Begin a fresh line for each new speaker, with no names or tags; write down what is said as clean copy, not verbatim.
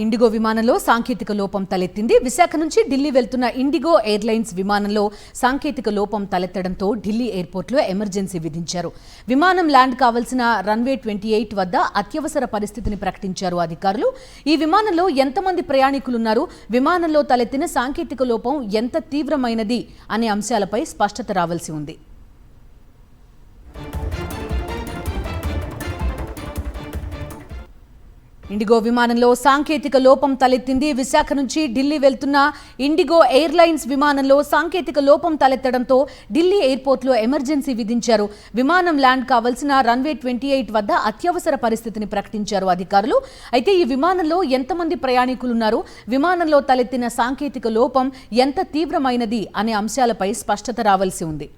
IndiGo విమానంలో సాంకేతిక లోపం తలెత్తింది. విశాఖ నుంచి ఢిల్లీ వెళ్తున్న ఇండిగో ఎయిర్లైన్స్ విమానంలో సాంకేతిక లోపం తలెత్తడంతో ఢిల్లీ ఎయిర్పోర్ట్లో ఎమర్జెన్సీ విధించారు. విమానం ల్యాండ్ కావాల్సిన రన్వే 28 వద్ద అత్యవసర పరిస్థితిని ప్రకటించారు అధికారులు. ఈ విమానంలో ఎంతమంది ప్రయాణికులున్నారు, విమానంలో తలెత్తిన సాంకేతిక లోపం ఎంత తీవ్రమైనది అనే అంశాలపై స్పష్టత రావాల్సి ఉంది. ఇండిగో విమానంలో సాంకేతిక లోపం తలెత్తింది. విశాఖ నుంచి ఢిల్లీ వెళ్తున్న ఇండిగో ఎయిర్లైన్స్ విమానంలో సాంకేతిక లోపం తలెత్తడంతో ఢిల్లీ ఎయిర్పోర్ట్లో ఎమర్జెన్సీ విధించారు. విమానం ల్యాండ్ కావాల్సిన రన్వే 28 వద్ద అత్యవసర పరిస్థితిని ప్రకటించారు అధికారులు. అయితే ఈ విమానంలో ఎంతమంది ప్రయాణికులున్నారు, విమానంలో తలెత్తిన సాంకేతిక లోపం ఎంత తీవ్రమైనది అనే అంశాలపై స్పష్టత రావాల్సి ఉంది.